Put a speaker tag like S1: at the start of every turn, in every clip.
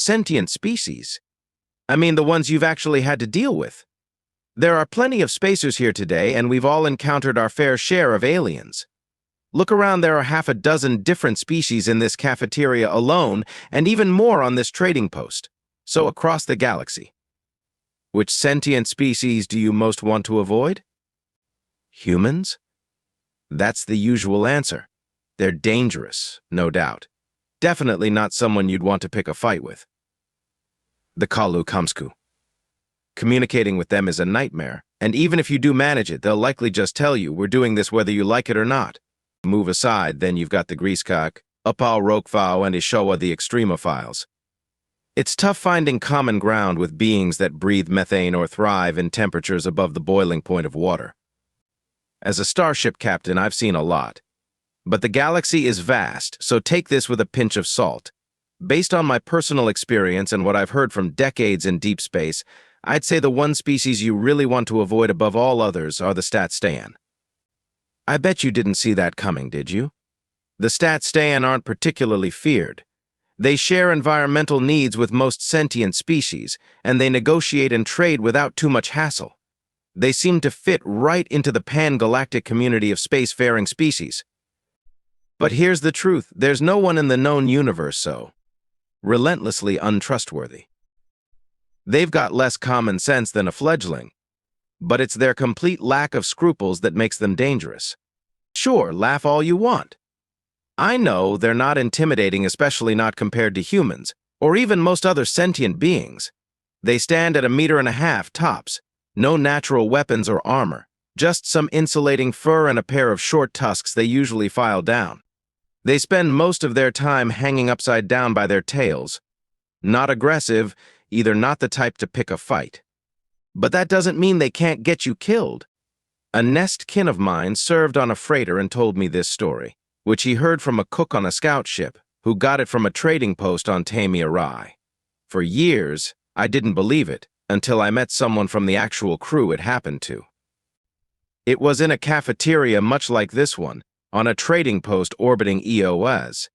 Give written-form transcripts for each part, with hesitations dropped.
S1: Sentient species. I mean the ones you've actually had to deal with. There are plenty of spacers here today, and we've all encountered our fair share of aliens. Look around, there are half a dozen different species in this cafeteria alone, and even more on this trading post. So across the galaxy. Which sentient species do you most want to avoid? Humans? That's the usual answer. They're dangerous, no doubt. Definitely not someone you'd want to pick a fight with. The Kalu Kamsku. Communicating with them is a nightmare, and even if you do manage it, they'll likely just tell you, we're doing this whether you like it or not. Move aside, then you've got the Grieskak, Upal Rokvau, and Ishowa the Extremophiles. It's tough finding common ground with beings that breathe methane or thrive in temperatures above the boiling point of water. As a starship captain, I've seen a lot. But the galaxy is vast, so take this with a pinch of salt. Based on my personal experience and what I've heard from decades in deep space, I'd say the one species you really want to avoid above all others are the Statstayan. I bet you didn't see that coming, did you? The Statstayan aren't particularly feared. They share environmental needs with most sentient species, and they negotiate and trade without too much hassle. They seem to fit right into the pan-galactic community of spacefaring species. But here's the truth, there's no one in the known universe so relentlessly untrustworthy. They've got less common sense than a fledgling, but it's their complete lack of scruples that makes them dangerous. Sure, laugh all you want. I know they're not intimidating, especially not compared to humans, or even most other sentient beings. They stand at 1.5 meters tops, no natural weapons or armor, just some insulating fur and a pair of short tusks they usually file down. They spend most of their time hanging upside down by their tails. Not aggressive, either not the type to pick a fight. But that doesn't mean they can't get you killed. A nest kin of mine served on a freighter and told me this story, which he heard from a cook on a scout ship, who got it from a trading post on Tamia Rai. For years, I didn't believe it, until I met someone from the actual crew it happened to. It was in a cafeteria much like this one, on a trading post orbiting EOS.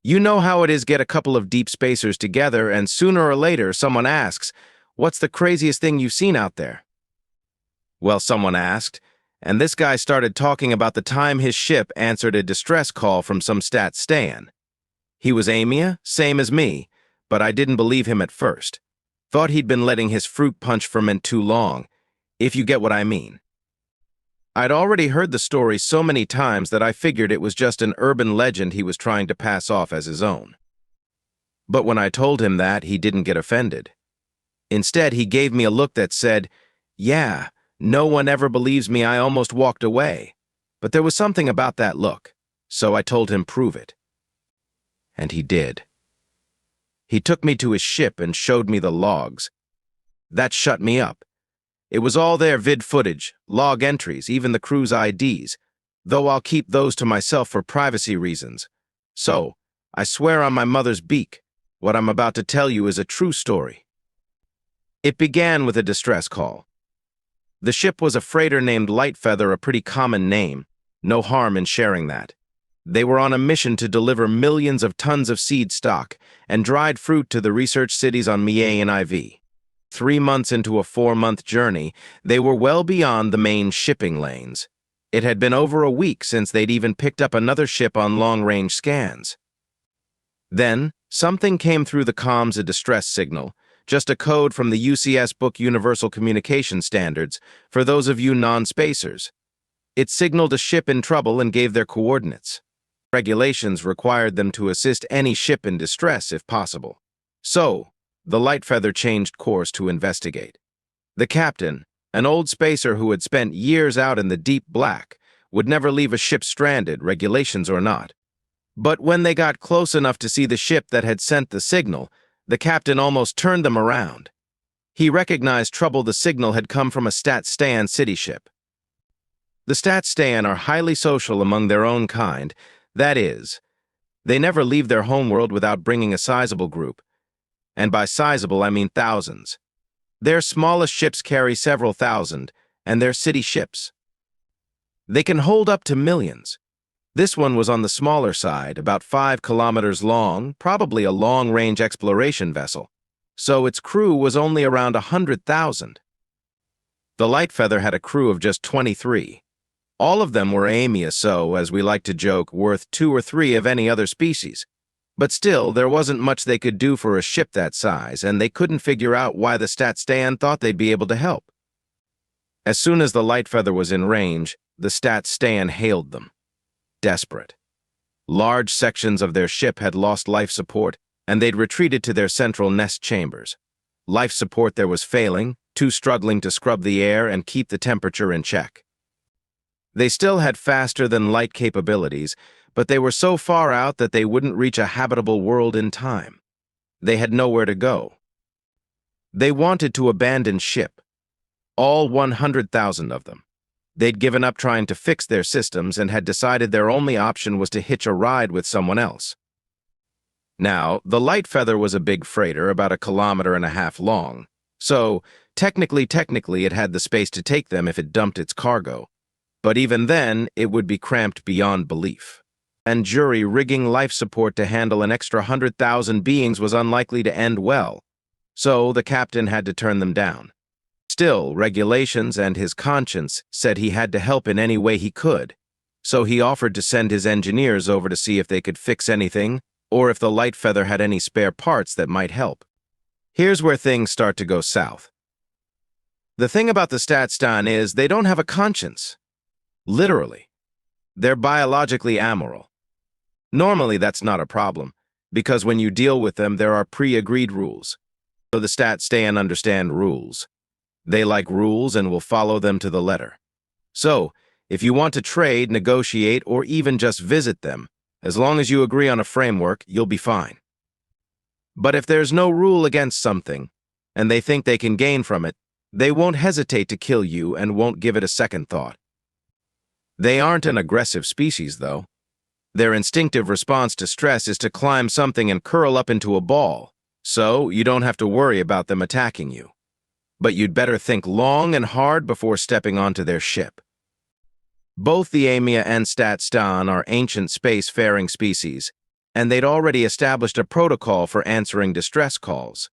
S1: You know how it is, get a couple of deep spacers together, and sooner or later someone asks, what's the craziest thing you've seen out there? Well, someone asked, and this guy started talking about the time his ship answered a distress call from some Statstayan. He was Amia, same as me, but I didn't believe him at first. Thought he'd been letting his fruit punch ferment too long, if you get what I mean. I'd already heard the story so many times that I figured it was just an urban legend he was trying to pass off as his own. But when I told him that, he didn't get offended. Instead, he gave me a look that said, yeah, no one ever believes me, I almost walked away. But there was something about that look, so I told him prove it. And he did. He took me to his ship and showed me the logs. That shut me up. It was all there, vid footage, log entries, even the crew's IDs, though I'll keep those to myself for privacy reasons. So, I swear on my mother's beak, what I'm about to tell you is a true story. It began with a distress call. The ship was a freighter named Lightfeather, a pretty common name. No harm in sharing that. They were on a mission to deliver millions of tons of seed stock and dried fruit to the research cities on Mie and IV. 3 months into a 4-month journey, they were well beyond the main shipping lanes. It had been over a week since they'd even picked up another ship on long-range scans. Then, something came through the comms, a distress signal, just a code from the UCS book Universal Communication Standards for those of you non-spacers. It signaled a ship in trouble and gave their coordinates. Regulations required them to assist any ship in distress if possible. So, the Lightfeather changed course to investigate. The captain, an old spacer who had spent years out in the deep black, would never leave a ship stranded, regulations or not. But when they got close enough to see the ship that had sent the signal, the captain almost turned them around. He recognized trouble. The signal had come from a Statstayan city ship. The Statstayan are highly social among their own kind. That is, they never leave their homeworld without bringing a sizable group. And by sizable, I mean thousands. Their smallest ships carry several thousand, and they're city ships. They can hold up to millions. This one was on the smaller side, about 5 kilometers long, probably a long-range exploration vessel, so its crew was only around 100,000. The Light Feather had a crew of just 23. All of them were Amia, so, as we like to joke, worth 2 or 3 of any other species. But still, there wasn't much they could do for a ship that size, and they couldn't figure out why the Stat Stan thought they'd be able to help. As soon as the Light Feather was in range, the Stat Stan hailed them. Desperate. Large sections of their ship had lost life support, and they'd retreated to their central nest chambers. Life support there was failing, too struggling to scrub the air and keep the temperature in check. They still had faster-than-light capabilities, but they were so far out that they wouldn't reach a habitable world in time. They had nowhere to go. They wanted to abandon ship. All 100,000 of them. They'd given up trying to fix their systems and had decided their only option was to hitch a ride with someone else. Now, the Light Feather was a big freighter, about 1.5 kilometers long, so technically it had the space to take them if it dumped its cargo. But even then, it would be cramped beyond belief. And jury rigging life support to handle an extra 100,000 beings was unlikely to end well, so the captain had to turn them down. Still, regulations and his conscience said he had to help in any way he could, so he offered to send his engineers over to see if they could fix anything, or if the Light Feather had any spare parts that might help. Here's where things start to go south. The thing about the Statstan is they don't have a conscience. Literally. They're biologically amoral. Normally that's not a problem, because when you deal with them there are pre-agreed rules. So the Statstan understand rules. They like rules and will follow them to the letter. So, if you want to trade, negotiate, or even just visit them, as long as you agree on a framework, you'll be fine. But if there's no rule against something, and they think they can gain from it, they won't hesitate to kill you and won't give it a second thought. They aren't an aggressive species, though. Their instinctive response to stress is to climb something and curl up into a ball, so you don't have to worry about them attacking you. But you'd better think long and hard before stepping onto their ship. Both the Amia and Statstan are ancient space-faring species, and they'd already established a protocol for answering distress calls.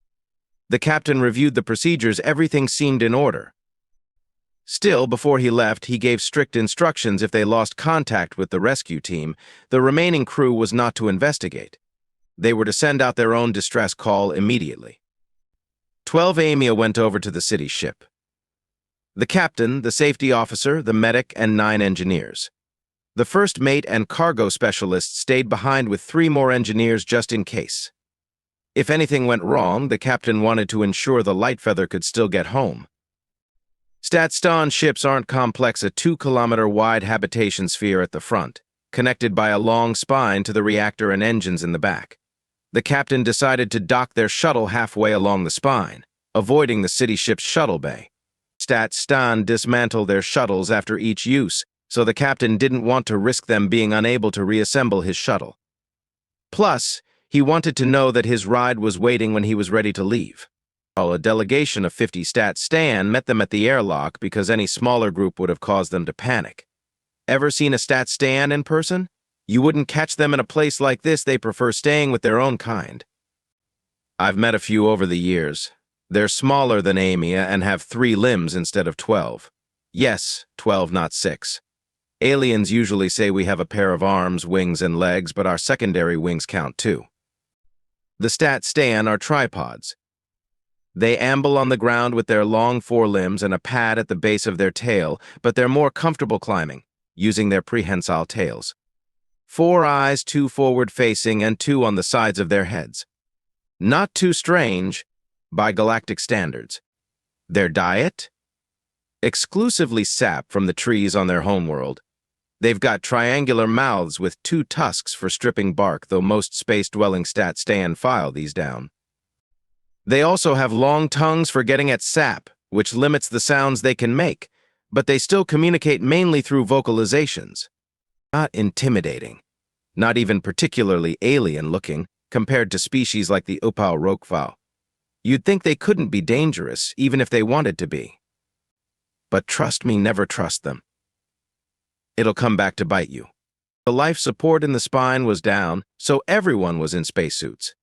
S1: The captain reviewed the procedures. Everything seemed in order. Still, before he left, he gave strict instructions if they lost contact with the rescue team, the remaining crew was not to investigate. They were to send out their own distress call immediately. 12 Amia went over to the city ship. The captain, the safety officer, the medic, and 9 engineers. The first mate and cargo specialist stayed behind with 3 more engineers just in case. If anything went wrong, the captain wanted to ensure the Light Feather could still get home. Statstan ships aren't complex, a 2-kilometer-wide habitation sphere at the front, connected by a long spine to the reactor and engines in the back. The captain decided to dock their shuttle halfway along the spine, avoiding the city ship's shuttle bay. Statstan dismantled their shuttles after each use, so the captain didn't want to risk them being unable to reassemble his shuttle. Plus, he wanted to know that his ride was waiting when he was ready to leave. A delegation of 50 Statstan met them at the airlock because any smaller group would have caused them to panic. Ever seen a Statstan in person? You wouldn't catch them in a place like this. They prefer staying with their own kind. I've met a few over the years. They're smaller than Amia and have 3 limbs instead of 12. Yes, 12, not 6. Aliens usually say we have a pair of arms, wings, and legs, but our secondary wings count too. The Statstan are tripods. They amble on the ground with their long forelimbs and a pad at the base of their tail, but they're more comfortable climbing, using their prehensile tails. 4 eyes, 2 forward-facing, and 2 on the sides of their heads. Not too strange by galactic standards. Their diet? Exclusively sap from the trees on their homeworld. They've got triangular mouths with 2 tusks for stripping bark, though most space-dwelling Statstan file these down. They also have long tongues for getting at sap, which limits the sounds they can make, but they still communicate mainly through vocalizations. Not intimidating, not even particularly alien-looking, compared to species like the Upao Rokfao. You'd think they couldn't be dangerous, even if they wanted to be. But trust me, never trust them. It'll come back to bite you. The life support in the spine was down, so everyone was in spacesuits.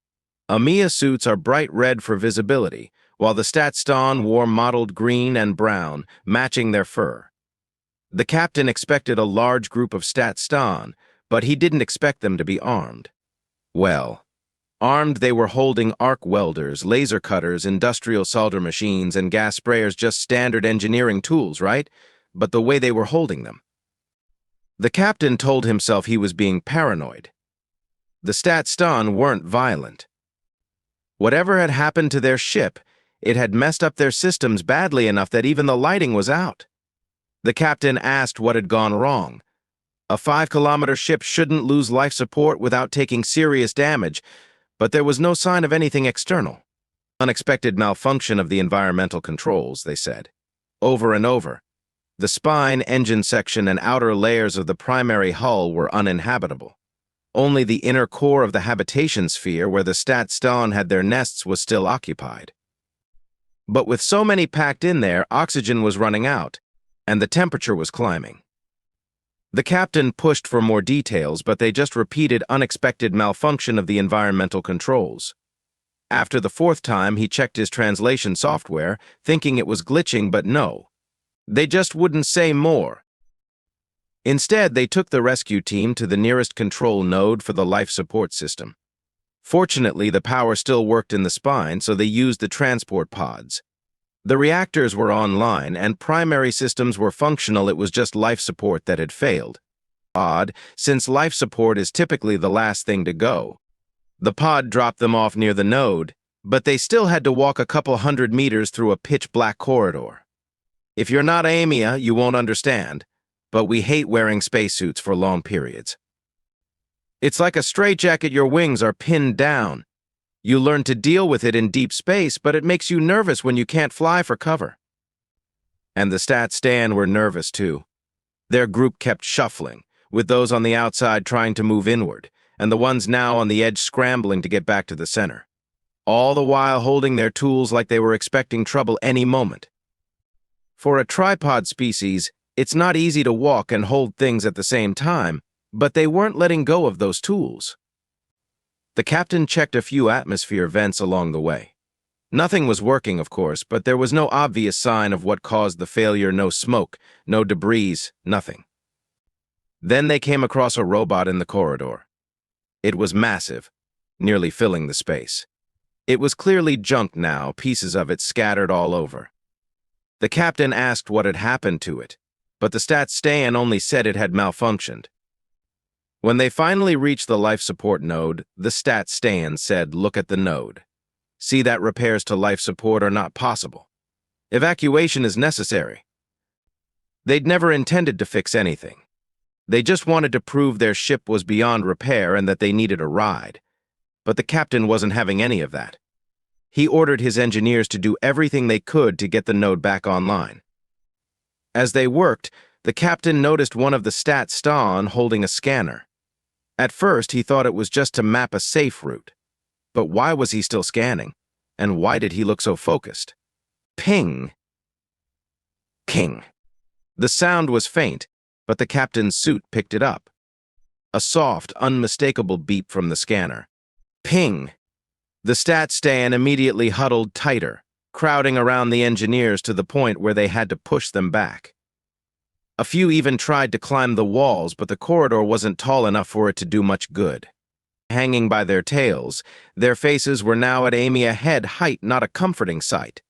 S1: AMIA suits are bright red for visibility, while the Statston wore mottled green and brown, matching their fur. The captain expected a large group of Statston, but he didn't expect them to be armed. Well, armed they were holding arc welders, laser cutters, industrial solder machines, and gas sprayers, just standard engineering tools, right? But the way they were holding them. The captain told himself he was being paranoid. The Statston weren't violent. Whatever had happened to their ship, it had messed up their systems badly enough that even the lighting was out. The captain asked what had gone wrong. A 5-kilometer ship shouldn't lose life support without taking serious damage, but there was no sign of anything external. Unexpected malfunction of the environmental controls, they said. Over and over. The spine, engine section, and outer layers of the primary hull were uninhabitable. Only the inner core of the habitation sphere where the Statston had their nests was still occupied. But with so many packed in there, oxygen was running out, and the temperature was climbing. The captain pushed for more details, but they just repeated unexpected malfunction of the environmental controls. After the 4th time, he checked his translation software, thinking it was glitching, but no. They just wouldn't say more. Instead, they took the rescue team to the nearest control node for the life support system. Fortunately, the power still worked in the spine, so they used the transport pods. The reactors were online, and primary systems were functional. It was just life support that had failed. Odd, since life support is typically the last thing to go. The pod dropped them off near the node, but they still had to walk a couple 100 meters through a pitch-black corridor. If you're not AMIA, you won't understand, but we hate wearing spacesuits for long periods. It's like a straitjacket. Your wings are pinned down. You learn to deal with it in deep space, but it makes you nervous when you can't fly for cover. And the Statston were nervous too. Their group kept shuffling, with those on the outside trying to move inward, and the ones now on the edge scrambling to get back to the center. All the while holding their tools like they were expecting trouble any moment. For a tripod species, it's not easy to walk and hold things at the same time, but they weren't letting go of those tools. The captain checked a few atmosphere vents along the way. Nothing was working, of course, but there was no obvious sign of what caused the failure. No smoke, no debris, nothing. Then they came across a robot in the corridor. It was massive, nearly filling the space. It was clearly junk now, pieces of it scattered all over. The captain asked what had happened to it, but the Statston only said it had malfunctioned. When they finally reached the life support node, the Statston said, "Look at the node. See that repairs to life support are not possible. Evacuation is necessary." They'd never intended to fix anything. They just wanted to prove their ship was beyond repair and that they needed a ride. But the captain wasn't having any of that. He ordered his engineers to do everything they could to get the node back online. As they worked, the captain noticed one of the Statston holding a scanner. At first, he thought it was just to map a safe route. But why was he still scanning? And why did he look so focused? Ping! King! The sound was faint, but the captain's suit picked it up. A soft, unmistakable beep from the scanner. Ping! The Statston immediately huddled tighter, crowding around the engineers to the point where they had to push them back. A few even tried to climb the walls, but the corridor wasn't tall enough for it to do much good. Hanging by their tails, their faces were now at AMIA head height, not a comforting sight.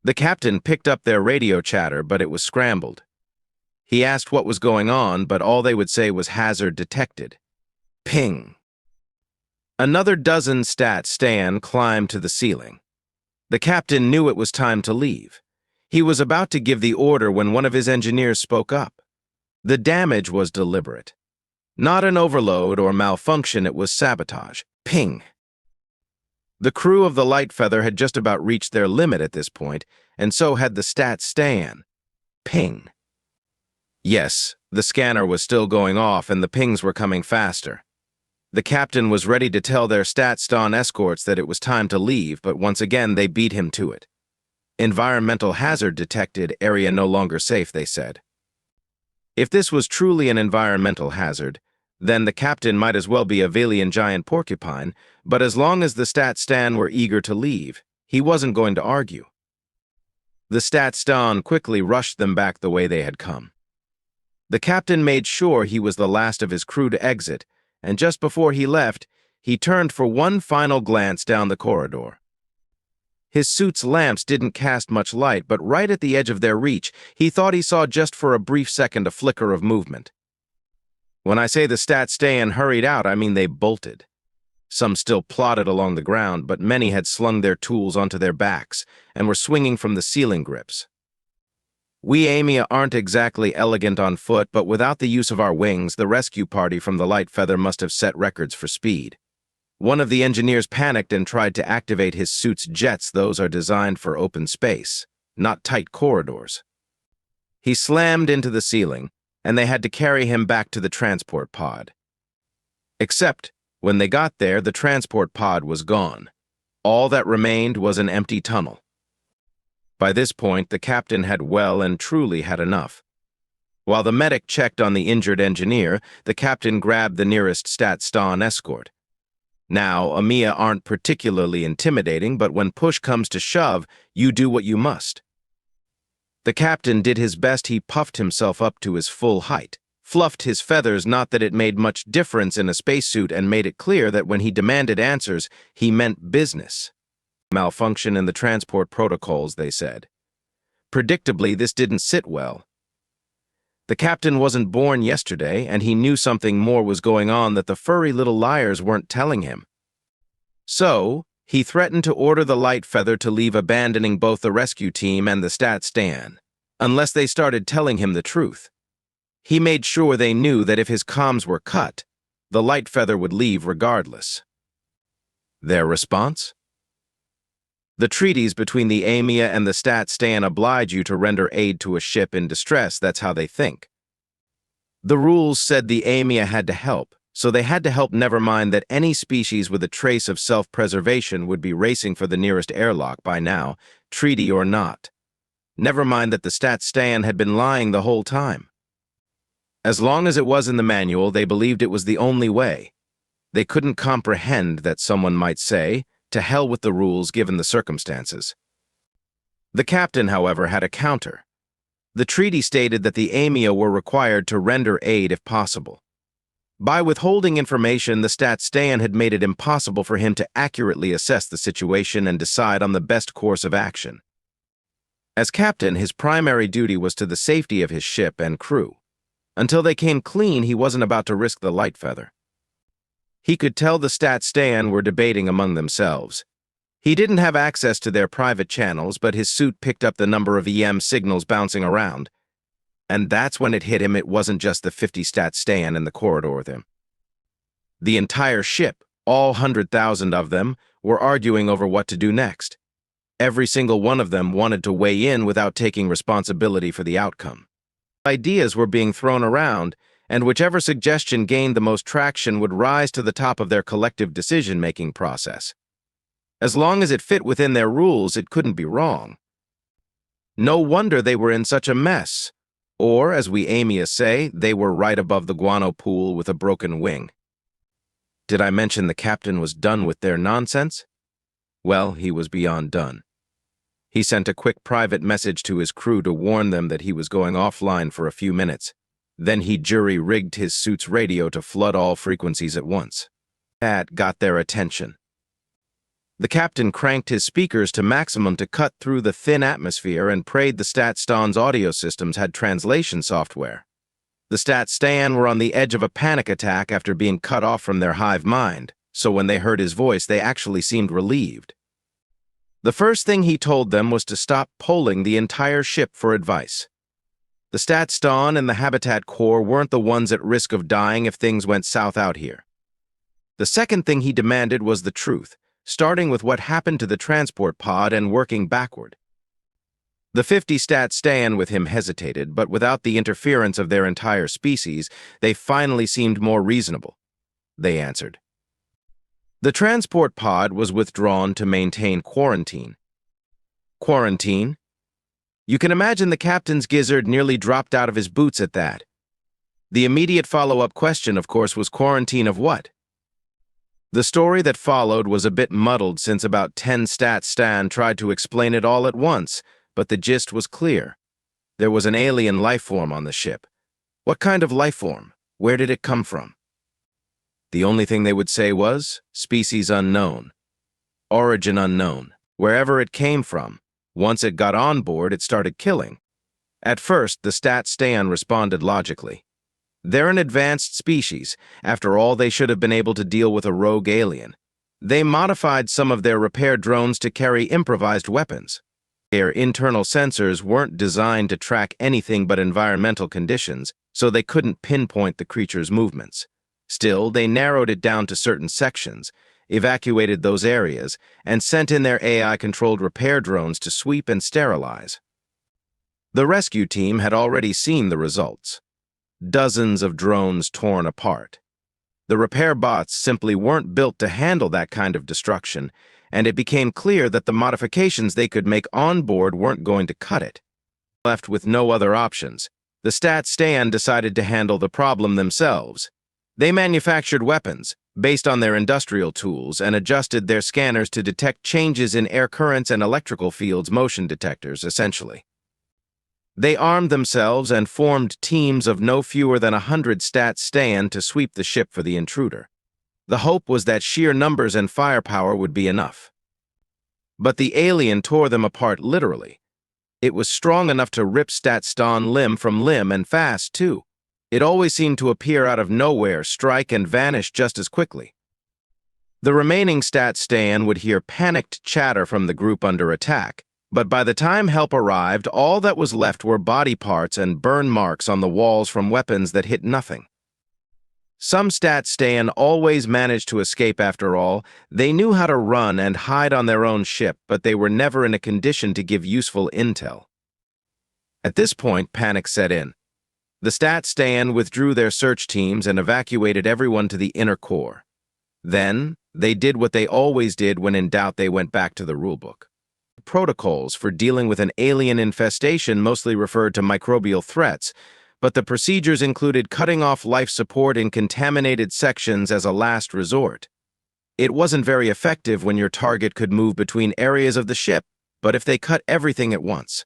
S1: The captain picked up their radio chatter, but it was scrambled. He asked what was going on, but all they would say was hazard detected. Ping! Another dozen Statston climbed to the ceiling. The captain knew it was time to leave. He was about to give the order when one of his engineers spoke up. The damage was deliberate. Not an overload or malfunction, it was sabotage. Ping! The crew of the Light Feather had just about reached their limit at this point, and so had the Statston. Ping! Yes, the scanner was still going off and the pings were coming faster. The captain was ready to tell their Statston escorts that it was time to leave, but once again they beat him to it. Environmental hazard detected, area no longer safe, they said. If this was truly an environmental hazard, then the captain might as well be a Valian giant porcupine, but as long as the Stat Stan were eager to leave, he wasn't going to argue. The Stat Stan quickly rushed them back the way they had come. The captain made sure he was the last of his crew to exit, and just before he left, he turned for one final glance down the corridor. His suit's lamps didn't cast much light, but right at the edge of their reach, he thought he saw just for a brief second a flicker of movement. When I say the Stat Stan hurried out, I mean they bolted. Some still plodded along the ground, but many had slung their tools onto their backs and were swinging from the ceiling grips. We Amia aren't exactly elegant on foot, but without the use of our wings, the rescue party from the Light Feather must have set records for speed. One of the engineers panicked and tried to activate his suit's jets. Those are designed for open space, not tight corridors. He slammed into the ceiling, and they had to carry him back to the transport pod. Except, when they got there, the transport pod was gone. All that remained was an empty tunnel. By this point, the captain had well and truly had enough. While the medic checked on the injured engineer, the captain grabbed the nearest Stat Stan escort. Now, Amia aren't particularly intimidating, but when push comes to shove, you do what you must. The captain did his best. He puffed himself up to his full height, fluffed his feathers, not that it made much difference in a spacesuit, and made it clear that when he demanded answers, he meant business. Malfunction in the transport protocols, they said. Predictably, this didn't sit well. The captain wasn't born yesterday, and he knew something more was going on that the furry little liars weren't telling him. So, he threatened to order the Light Feather to leave, abandoning both the rescue team and the Stat Stan, unless they started telling him the truth. He made sure they knew that if his comms were cut, the Light Feather would leave regardless. Their response? The treaties between the Amia and the Stat Stan oblige you to render aid to a ship in distress. That's how they think. The rules said the Amia had to help, so they had to help, never mind that any species with a trace of self-preservation would be racing for the nearest airlock by now, treaty or not. Never mind that the Stat Stan had been lying the whole time. As long as it was in the manual, they believed it was the only way. They couldn't comprehend that someone might say, to hell with the rules given the circumstances. The captain, however, had a counter. The treaty stated that the Amia were required to render aid if possible. By withholding information, the Stat Stan had made it impossible for him to accurately assess the situation and decide on the best course of action. As captain, his primary duty was to the safety of his ship and crew. Until they came clean, he wasn't about to risk the Light Feather. He could tell the Stat Stan were debating among themselves. He didn't have access to their private channels, but his suit picked up the number of EM signals bouncing around. And that's when it hit him. It wasn't just the 50 Stat Stan in the corridor with him. The entire ship, all 100,000 of them, were arguing over what to do next. Every single one of them wanted to weigh in without taking responsibility for the outcome. Ideas were being thrown around, and whichever suggestion gained the most traction would rise to the top of their collective decision-making process. As long as it fit within their rules, it couldn't be wrong. No wonder they were in such a mess. Or, as we Amia say, they were right above the guano pool with a broken wing. Did I mention the captain was done with their nonsense? Well, he was beyond done. He sent a quick private message to his crew to warn them that he was going offline for a few minutes. Then he jury-rigged his suit's radio to flood all frequencies at once. That got their attention. The captain cranked his speakers to maximum to cut through the thin atmosphere and prayed the Stat Stan's audio systems had translation software. The Stat Stan were on the edge of a panic attack after being cut off from their hive mind, so when they heard his voice, they actually seemed relieved. The first thing he told them was to stop polling the entire ship for advice. The Stat Stan and the Habitat Corps weren't the ones at risk of dying if things went south out here. The second thing he demanded was the truth, starting with what happened to the transport pod and working backward. The 50 Stat Stan with him hesitated, but without the interference of their entire species, they finally seemed more reasonable. They answered. The transport pod was withdrawn to maintain quarantine. Quarantine? You can imagine the captain's gizzard nearly dropped out of his boots at that. The immediate follow-up question, of course, was quarantine of what? The story that followed was a bit muddled since about 10 stat stan tried to explain it all at once, but the gist was clear. There was an alien life form on the ship. What kind of life form? Where did it come from? The only thing they would say was, species unknown. Origin unknown. Wherever it came from, once it got on board, it started killing. At first, the stat stan responded logically. They're an advanced species. After all, they should have been able to deal with a rogue alien. They modified some of their repair drones to carry improvised weapons. Their internal sensors weren't designed to track anything but environmental conditions, so they couldn't pinpoint the creature's movements. Still, they narrowed it down to certain sections, evacuated those areas, and sent in their AI-controlled repair drones to sweep and sterilize. The rescue team had already seen the results. Dozens of drones torn apart. The repair bots simply weren't built to handle that kind of destruction, and it became clear that the modifications they could make on board weren't going to cut it. Left with no other options, the stat stan decided to handle the problem themselves. They manufactured weapons based on their industrial tools and adjusted their scanners to detect changes in air currents and electrical fields, motion detectors, essentially. They armed themselves and formed teams of no fewer than 100 stat stan to sweep the ship for the intruder. The hope was that sheer numbers and firepower would be enough. But the alien tore them apart literally. It was strong enough to rip stat stan limb from limb, and fast, too. It always seemed to appear out of nowhere, strike, and vanish just as quickly. The remaining stat stan would hear panicked chatter from the group under attack, but by the time help arrived, all that was left were body parts and burn marks on the walls from weapons that hit nothing. Some stat stan always managed to escape after all. They knew how to run and hide on their own ship, but they were never in a condition to give useful intel. At this point, panic set in. The stat stan withdrew their search teams and evacuated everyone to the inner core. Then, they did what they always did when in doubt. They went back to the rulebook. Protocols for dealing with an alien infestation mostly referred to microbial threats, but the procedures included cutting off life support in contaminated sections as a last resort. It wasn't very effective when your target could move between areas of the ship, but if they cut everything at once.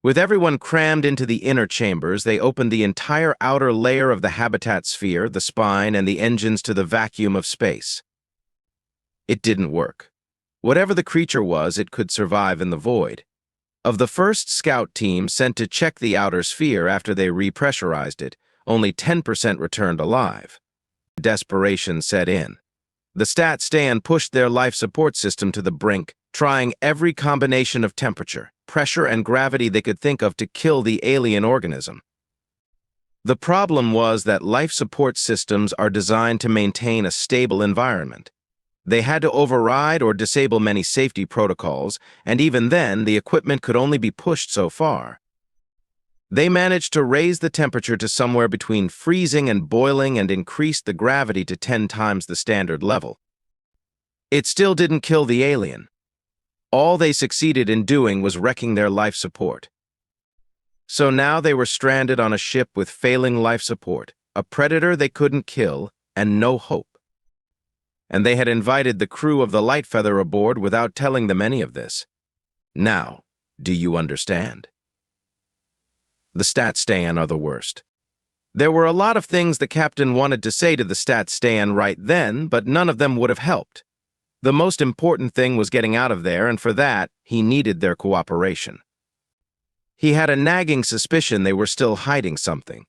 S1: With everyone crammed into the inner chambers, they opened the entire outer layer of the habitat sphere, the spine, and the engines to the vacuum of space. It didn't work. Whatever the creature was, it could survive in the void. Of the first scout team sent to check the outer sphere after they repressurized it, only 10% returned alive. Desperation set in. The stat stan pushed their life support system to the brink, trying every combination of temperature, pressure, and gravity they could think of to kill the alien organism. The problem was that life support systems are designed to maintain a stable environment. They had to override or disable many safety protocols, and even then, the equipment could only be pushed so far. They managed to raise the temperature to somewhere between freezing and boiling and increased the gravity to 10 times the standard level. It still didn't kill the alien. All they succeeded in doing was wrecking their life support. So now they were stranded on a ship with failing life support, a predator they couldn't kill, and no hope. And they had invited the crew of the Lightfeather aboard without telling them any of this. Now, do you understand? The stat stan are the worst. There were a lot of things the captain wanted to say to the stat stan right then, but none of them would have helped. The most important thing was getting out of there, and for that, he needed their cooperation. He had a nagging suspicion they were still hiding something.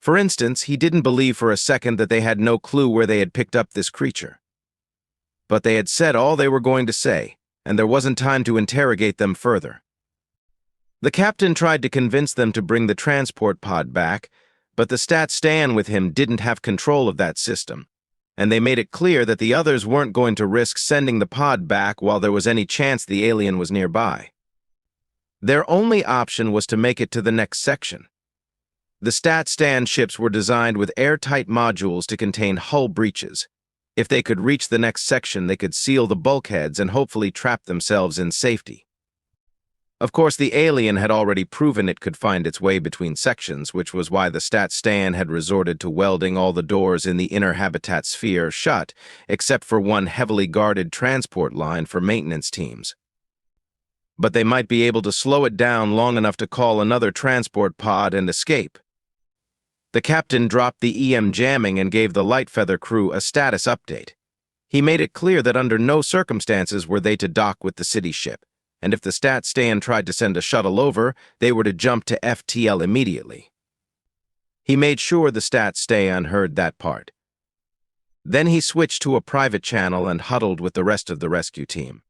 S1: For instance, he didn't believe for a second that they had no clue where they had picked up this creature. But they had said all they were going to say, and there wasn't time to interrogate them further. The captain tried to convince them to bring the transport pod back, but the stat stan with him didn't have control of that system, and they made it clear that the others weren't going to risk sending the pod back while there was any chance the alien was nearby. Their only option was to make it to the next section. The stat stan ships were designed with airtight modules to contain hull breaches. If they could reach the next section, they could seal the bulkheads and hopefully trap themselves in safety. Of course, the alien had already proven it could find its way between sections, which was why the stat-stan had resorted to welding all the doors in the inner habitat sphere shut, except for one heavily guarded transport line for maintenance teams. But they might be able to slow it down long enough to call another transport pod and escape. The captain dropped the EM jamming and gave the Lightfeather crew a status update. He made it clear that under no circumstances were they to dock with the city ship, and if the stat-stan tried to send a shuttle over, they were to jump to FTL immediately. He made sure the stat-stan heard that part. Then he switched to a private channel and huddled with the rest of the rescue team.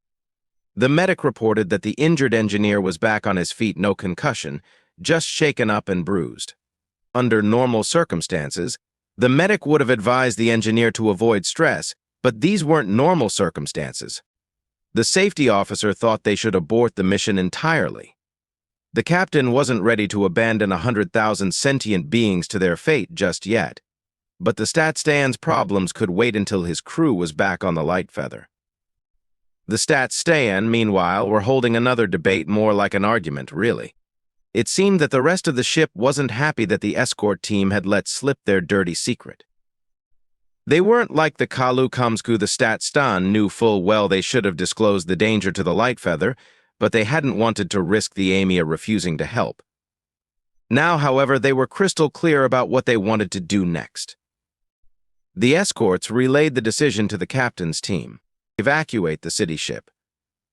S1: The medic reported that the injured engineer was back on his feet, no concussion, just shaken up and bruised. Under normal circumstances, the medic would have advised the engineer to avoid stress, but these weren't normal circumstances. The safety officer thought they should abort the mission entirely. The captain wasn't ready to abandon 100,000 sentient beings to their fate just yet, but the stat-stan's problems could wait until his crew was back on the Lightfeather. The stat-stan, meanwhile, were holding another debate, more like an argument, really. It seemed that the rest of the ship wasn't happy that the escort team had let slip their dirty secret. They weren't like the Kalu Kamsku. The stat-stan knew full well they should have disclosed the danger to the Lightfeather, but they hadn't wanted to risk the Amia refusing to help. Now, however, they were crystal clear about what they wanted to do next. The escorts relayed the decision to the captain's team: evacuate the city ship,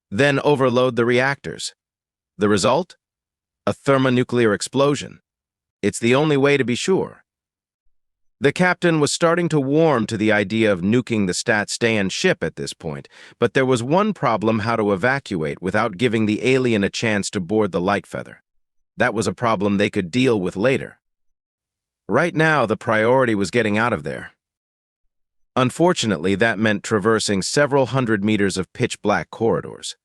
S1: then overload the reactors. The result? A thermonuclear explosion. It's the only way to be sure. The captain was starting to warm to the idea of nuking the stat-stan ship at this point, but there was one problem: how to evacuate without giving the alien a chance to board the Lightfeather. That was a problem they could deal with later. Right now, the priority was getting out of there. Unfortunately, that meant traversing several hundred meters of pitch-black corridors.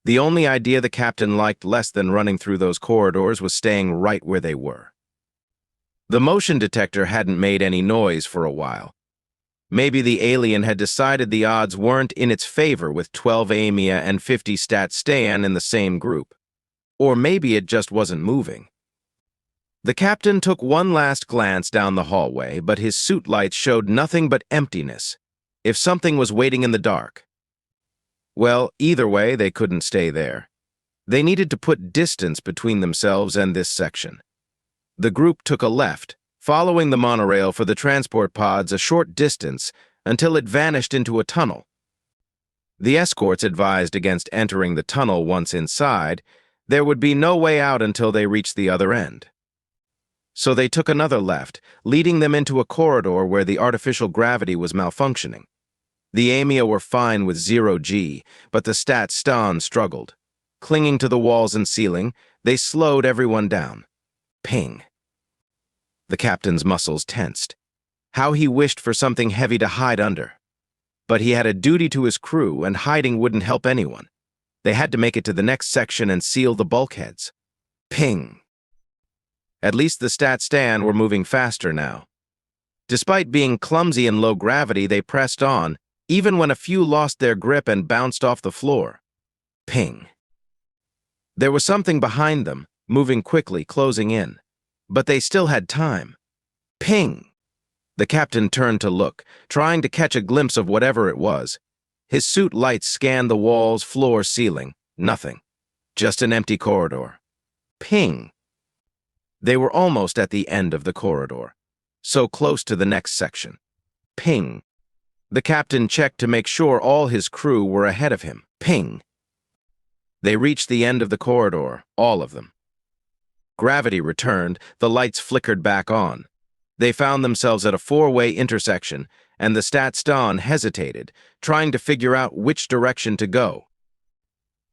S1: The only idea the captain liked less than running through those corridors was staying right where they were. The motion detector hadn't made any noise for a while. Maybe the alien had decided the odds weren't in its favor with 12 Amia and 50 stat-stan in the same group. Or maybe it just wasn't moving. The captain took one last glance down the hallway, but his suit lights showed nothing but emptiness. If something was waiting in the dark. Well, either way, they couldn't stay there. They needed to put distance between themselves and this section. The group took a left, following the monorail for the transport pods a short distance until it vanished into a tunnel. The escorts advised against entering the tunnel once inside. There would be no way out until they reached the other end. So they took another left, leading them into a corridor where the artificial gravity was malfunctioning. The Amia were fine with 0G, but the stat-stan struggled. Clinging to the walls and ceiling, they slowed everyone down. Ping. The captain's muscles tensed. How he wished for something heavy to hide under. But he had a duty to his crew, and hiding wouldn't help anyone. They had to make it to the next section and seal the bulkheads. Ping. At least the stat-stan were moving faster now. Despite being clumsy in low gravity, they pressed on, even when a few lost their grip and bounced off the floor. Ping. There was something behind them, moving quickly, closing in. But they still had time. Ping! The captain turned to look, trying to catch a glimpse of whatever it was. His suit lights scanned the walls, floor, ceiling. Nothing. Just an empty corridor. Ping! They were almost at the end of the corridor, so close to the next section. Ping! The captain checked to make sure all his crew were ahead of him. Ping! They reached the end of the corridor, all of them. Gravity returned, the lights flickered back on. They found themselves at a four-way intersection, and the stat-stan hesitated, trying to figure out which direction to go.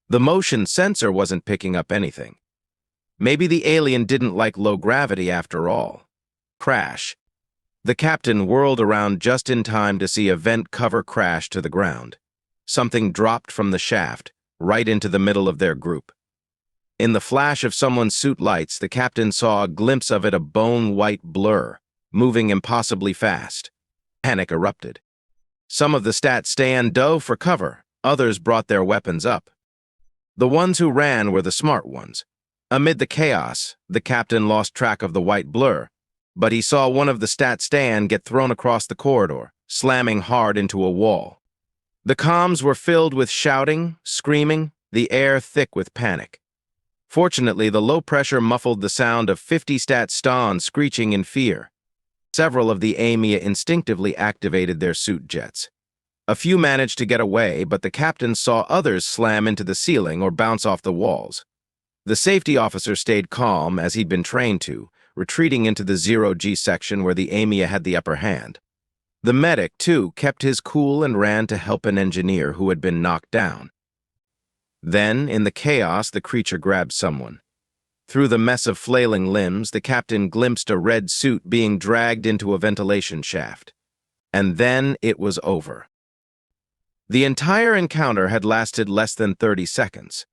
S1: The motion sensor wasn't picking up anything. Maybe the alien didn't like low gravity after all. Crash. The captain whirled around just in time to see a vent cover crash to the ground. Something dropped from the shaft, right into the middle of their group. In the flash of someone's suit lights, the captain saw a glimpse of it, a bone-white blur, moving impossibly fast. Panic erupted. Some of the stat-stan dove for cover, others brought their weapons up. The ones who ran were the smart ones. Amid the chaos, the captain lost track of the white blur, but he saw one of the stat stand get thrown across the corridor, slamming hard into a wall. The comms were filled with shouting, screaming, the air thick with panic. Fortunately, the low pressure muffled the sound of 50 stat stans screeching in fear. Several of the AMIA instinctively activated their suit jets. A few managed to get away, but the captain saw others slam into the ceiling or bounce off the walls. The safety officer stayed calm, as he'd been trained to, retreating into the 0G section where the AMIA had the upper hand. The medic, too, kept his cool and ran to help an engineer who had been knocked down. Then, in the chaos, the creature grabbed someone. Through the mess of flailing limbs, the captain glimpsed a red suit being dragged into a ventilation shaft. And then it was over. The entire encounter had lasted less than 30 seconds.